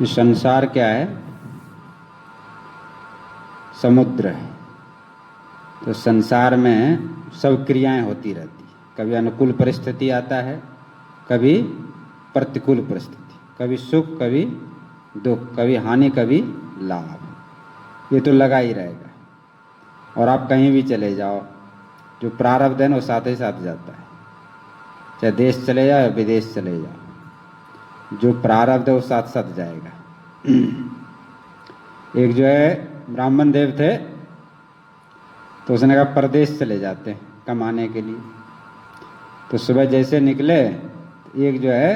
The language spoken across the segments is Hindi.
ये संसार क्या है? समुद्र है। तो संसार में सब क्रियाएं होती रहती है। कभी अनुकूल परिस्थिति आता है, कभी प्रतिकूल परिस्थिति, कभी सुख, कभी दुख, कभी हानि, कभी लाभ। ये तो लगा ही रहेगा। और आप कहीं भी चले जाओ, जो प्रारब्ध है ना वो साथ ही साथ जाता है। चाहे देश चले जाओ या विदेश चले जाओ, जो प्रारब्ध है वो साथ साथ जाएगा। एक जो है ब्राह्मण देव थे, तो उसने कहा परदेश चले जाते हैं कमाने के लिए। तो सुबह जैसे निकले, एक जो है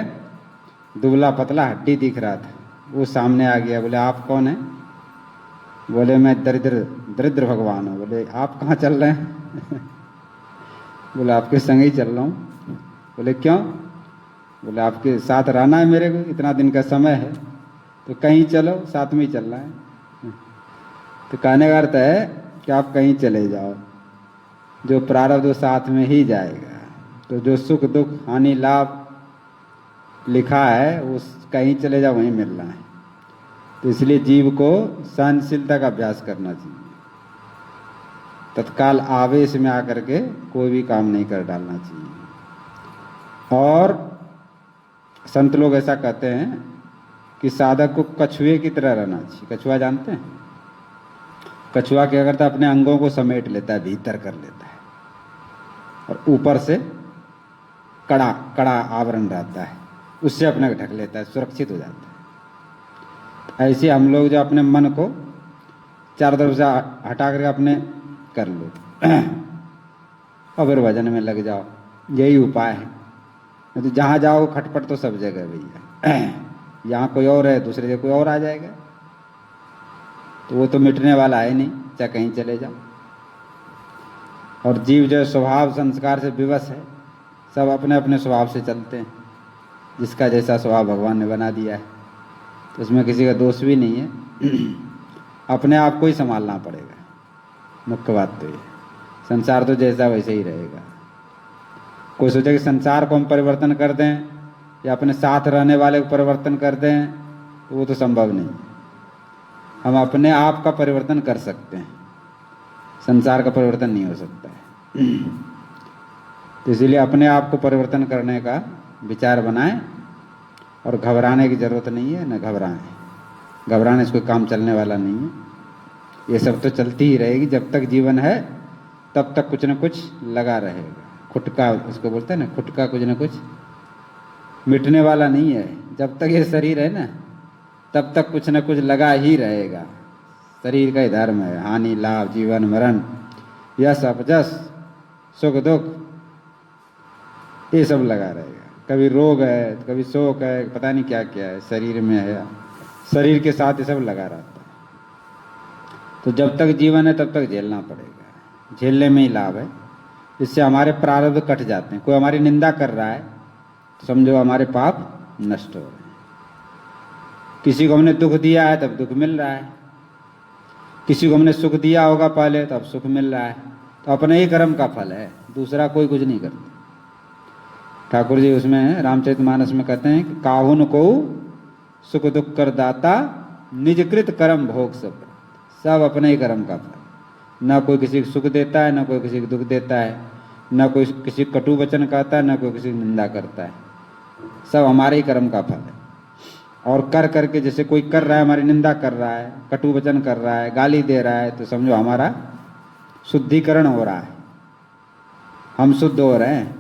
दुबला पतला हड्डी दिख रहा था, वो सामने आ गया। बोले आप कौन हैं? बोले मैं दरिद्र भगवान हूँ। बोले आप कहाँ चल रहे हैं? बोले आपके संग ही चल रहा हूँ। बोले क्यों? बोले आपके साथ रहना है मेरे को, इतना दिन का समय है, तो कहीं चलो, साथ में ही चलना है। तो कहने का अर्थ है कि आप कहीं चले जाओ, जो प्रारब्ध वो साथ में ही जाएगा। तो जो सुख दुख हानि लाभ लिखा है वो कहीं चले जाओ वहीं मिलना है। तो इसलिए जीव को सहनशीलता का अभ्यास करना चाहिए। तत्काल आवेश में आकर के कोई भी काम नहीं कर डालना चाहिए। और संत लोग ऐसा कहते हैं कि साधक को कछुए की तरह रहना चाहिए। कछुआ जानते हैं? कछुआ क्या करता है? अपने अंगों को समेट लेता है, भीतर कर लेता है, और ऊपर से कड़ा कड़ा आवरण रहता है, उससे अपने ढक लेता है, सुरक्षित हो जाता है। ऐसे हम लोग जो अपने मन को चारों तरफ से हटा करके अपने कर लो और फिर भजन में लग जाओ, यही उपाय है। तो जहाँ जाओ खटपट तो सब जगह भैया। यहाँ कोई और है, दूसरे जगह कोई और आ जाएगा, तो वो तो मिटने वाला है नहीं, चाहे कहीं चले जाओ। और जीव जो स्वभाव संस्कार से विवश है, सब अपने अपने स्वभाव से चलते हैं। जिसका जैसा स्वभाव भगवान ने बना दिया है, तो उसमें किसी का दोष भी नहीं है। अपने आप को ही संभालना पड़ेगा। मुख्य बात तो ये, संसार तो जैसा वैसे ही रहेगा। कोई सोचे कि संसार को हम परिवर्तन कर दें या अपने साथ रहने वाले को परिवर्तन कर दें, तो वो तो संभव नहीं है। हम अपने आप का परिवर्तन कर सकते हैं, संसार का परिवर्तन नहीं हो सकता है। तो इसीलिए अपने आप को परिवर्तन करने का विचार बनाएं, और घबराने की जरूरत नहीं है, न घबराएं। घबराने से कोई काम चलने वाला नहीं है। ये सब तो चलती ही रहेगी। जब तक जीवन है तब तक कुछ न कुछ लगा रहेगा। खुटका इसको बोलते हैं ना, खुटका कुछ न कुछ मिटने वाला नहीं है। जब तक ये शरीर है ना, तब तक कुछ न कुछ लगा ही रहेगा। शरीर का ही धर्म है, हानि लाभ, जीवन मरण, यश अपजस, सुख दुख, ये सब लगा रहेगा। कभी रोग है, कभी शोक है, पता नहीं क्या क्या है शरीर में है, शरीर के साथ ये सब लगा रहता है। तो जब तक जीवन है तब तक झेलना पड़ेगा। झेलने में ही लाभ है। इससे हमारे प्रारब्ध कट जाते हैं। कोई हमारी निंदा कर रहा है तो समझो हमारे पाप नष्ट हो रहे हैं। किसी को हमने दुख दिया है तब दुख मिल रहा है, किसी को हमने सुख दिया होगा पहले तब सुख मिल रहा है। तो अपने ही कर्म का फल है, दूसरा कोई कुछ नहीं करता। ठाकुर जी उसमें रामचरितमानस में कहते हैं कि काहुन को सुख दुख कर दाता, निजकृत कर्म भोग सब अपने ही कर्म का फल। न कोई किसी को सुख देता है, न कोई किसी को दुख देता है, न कोई किसी कटु वचन कहता है, न कोई किसी की निंदा करता है। सब हमारे ही कर्म का फल है। और कर करके, जैसे कोई कर रहा है, हमारी निंदा कर रहा है, कटु वचन कर रहा है, गाली दे रहा है, तो समझो हमारा शुद्धिकरण हो रहा है, हम शुद्ध हो रहे हैं,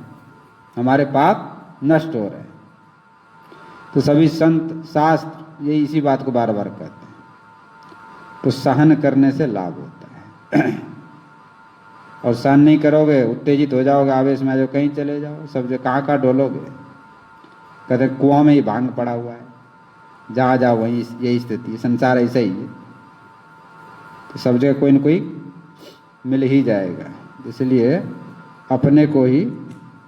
हमारे पाप नष्ट हो रहे हैं। तो सभी संत शास्त्र यही इसी बात को बार बार कहते हैं। तो सहन करने से लाभ होता है। और सहन नहीं करोगे, उत्तेजित हो जाओगे, आवेश में आ जाओ, कहीं चले जाओ, सब जो कहाँ डोलोगे। कहते कुआं में ही भांग पड़ा हुआ है, जहाँ जाओ वहीं यही स्थिति है। संसार ऐसा ही है। तो सब जगह कोई न कोई मिल ही जाएगा। इसलिए अपने को ही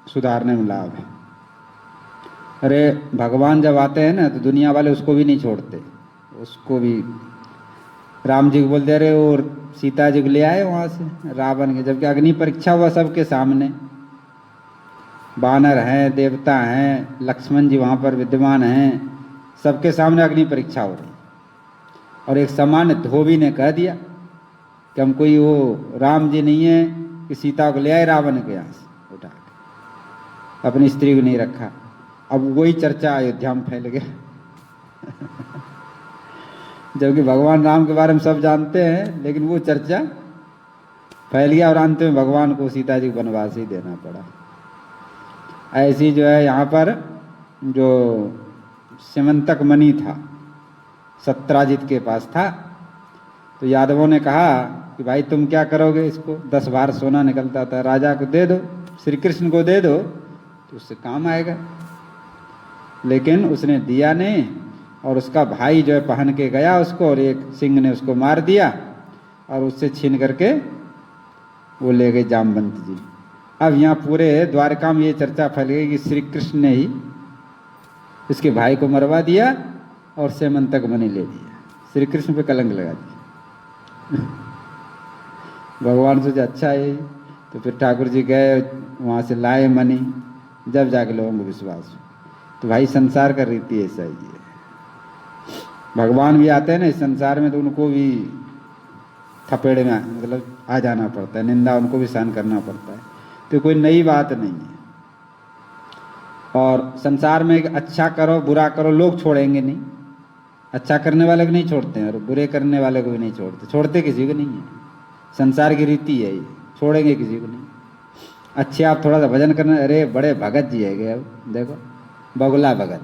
सुधारने में लाभ है। अरे भगवान जब आते हैं ना तो दुनिया वाले उसको भी नहीं छोड़ते। उसको भी राम जी को बोलते अरे और सीता जी को ले आए वहाँ से रावण के, जबकि अग्नि परीक्षा हुआ सबके सामने। बानर हैं, देवता हैं, लक्ष्मण जी वहाँ पर विद्यमान हैं, सबके सामने अग्नि परीक्षा हो रही। और एक सामान्य धोबी ने कह दिया कि हम कोई वो राम जी नहीं है कि सीता को ले आए रावण के यहाँ से उठा के, अपनी स्त्री को नहीं रखा। अब वही चर्चा अयोध्या में फैल गया जबकि भगवान राम के बारे में सब जानते हैं, लेकिन वो चर्चा फैल गया और अंत में भगवान को सीता जी को वनवास ही देना पड़ा। ऐसी जो है यहाँ पर जो सिमंतक मणि था सत्राजित के पास था, तो यादवों ने कहा कि भाई तुम क्या करोगे, इसको 10 बार सोना निकलता था, राजा को दे दो, श्री कृष्ण को दे दो तो उससे काम आएगा। लेकिन उसने दिया नहीं और उसका भाई जो है पहन के गया उसको, और एक सिंह ने उसको मार दिया और उससे छीन करके वो ले गए जामवंत जी। अब यहाँ पूरे द्वारका में ये चर्चा फैल गई कि श्री कृष्ण ने ही इसके भाई को मरवा दिया और सेमंतक मणि ले लिया, श्री कृष्ण पे कलंक लगा दिया भगवान सोचे अच्छा है। तो फिर ठाकुर जी गए वहाँ से लाए मणि, जब जाके लोगों को विश्वास हो। तो भाई संसार का रीति ऐसा ही है, भगवान भी आते हैं ना इस संसार में तो उनको भी थपेड़े में मतलब आ जाना पड़ता है, निंदा उनको भी सहन करना पड़ता है, तो कोई नई बात नहीं है। और संसार में अच्छा करो बुरा करो लोग छोड़ेंगे नहीं, अच्छा करने वाले को नहीं छोड़ते हैं और बुरे करने वाले को भी नहीं छोड़ते, छोड़ते किसी को नहीं है, संसार की रीति है ये, छोड़ेंगे किसी को नहीं। अच्छे आप थोड़ा सा भजन करना, अरे बड़े भगत जी है गए, अब देखो बगुला भगत,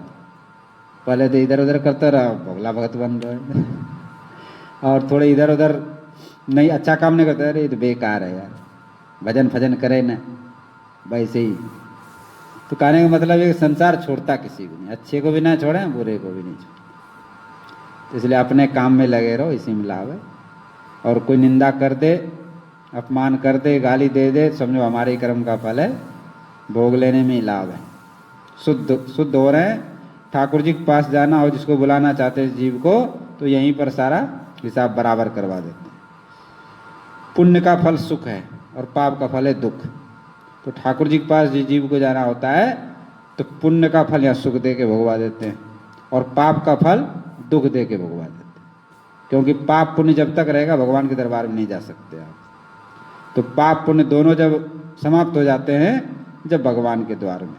पहले तो इधर उधर करता रहा बगुला भगत बन रहे और थोड़े इधर उधर नहीं अच्छा काम नहीं करते, अरे ये तो बेकार है यार, भजन फजन करे ना, वैसे ही। तो कहने का मतलब है कि संसार छोड़ता किसी को नहीं, अच्छे को भी ना छोड़े बुरे को भी नहीं छोड़े। तो इसलिए अपने काम में लगे रहो, इसी में लाभ है। और कोई निंदा कर दे, अपमान कर दे, गाली दे दे, समझो हमारे ही कर्म का फल है, भोग लेने में ही लाभ है। शुद्ध हो रहे हैं, ठाकुर जी के पास जाना हो जिसको बुलाना चाहते हैं जीव को, तो यहीं पर सारा हिसाब बराबर करवा देते हैं। पुण्य का फल सुख है और पाप का फल है दुख। तो ठाकुर जी के पास जिस जीव को जाना होता है तो पुण्य का फल यहाँ सुख दे के भगवा देते हैं और पाप का फल दुख दे के भगवा देते हैं, क्योंकि पाप पुण्य जब तक रहेगा भगवान के दरबार में नहीं जा सकते आप। तो पाप पुण्य दोनों जब समाप्त हो जाते हैं जब भगवान के द्वार में।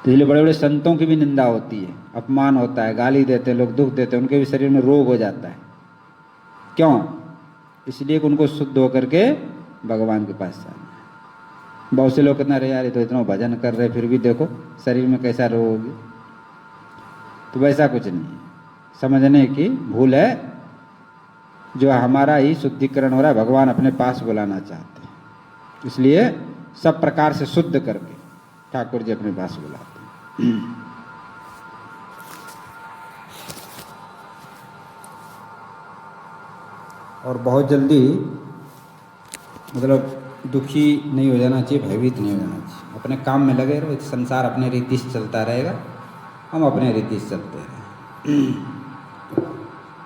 तो इसलिए बड़े बड़े संतों की भी निंदा होती है, अपमान होता है, गाली देते हैं लोग, दुख देते हैं, उनके भी शरीर में रोग हो जाता है। क्यों? इसलिए कि उनको शुद्ध होकर के भगवान के पास जाना है। बहुत से लोग कहते हैं अरे यार ये तो इतना भजन कर रहे फिर भी देखो शरीर में कैसा रोग होगी। तो वैसा कुछ नहीं है, समझने की भूल है, जो हमारा ही शुद्धिकरण हो रहा है, भगवान अपने पास बुलाना चाहते हैं, इसलिए सब प्रकार से शुद्ध करके ठाकुर जी अपने पास बुलाते हैं। और बहुत जल्दी मतलब दुखी नहीं हो जाना चाहिए, भयभीत नहीं हो जाना चाहिए, अपने काम में लगे रहो, संसार अपने रीति से चलता रहेगा, हम अपने रीति से चलते रहें।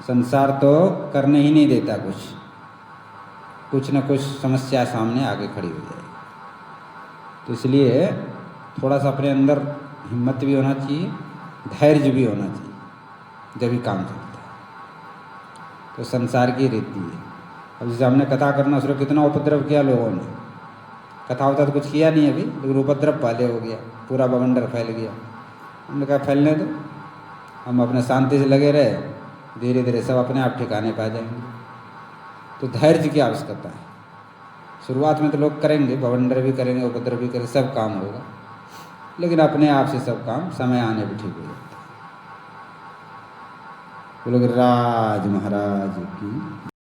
संसार तो करने ही नहीं देता, कुछ न कुछ समस्या सामने आगे खड़ी हो जाएगी। तो इसलिए थोड़ा सा अपने अंदर हिम्मत भी होना चाहिए, धैर्य भी होना चाहिए, जब भी काम चलता है। तो संसार की रीति है। अब जैसे हमने कथा करना शुरू, कितना उपद्रव किया लोगों ने, कथा होता तो कुछ किया नहीं अभी, लेकिन उपद्रव पहले हो गया, पूरा बवंडर फैल गया। हमने कहा फैलने दो, हम अपने शांति से लगे रहे, धीरे धीरे सब अपने आप ठिकाने पा जाएंगे। तो धैर्य की आवश्यकता है। शुरुआत में तो लोग करेंगे, बवंडर भी करेंगे, उपद्रव भी करेंगे, सब काम होगा, लेकिन अपने आप से सब काम समय आने पर ठीक हो जाता है। बोलो राज महाराज की।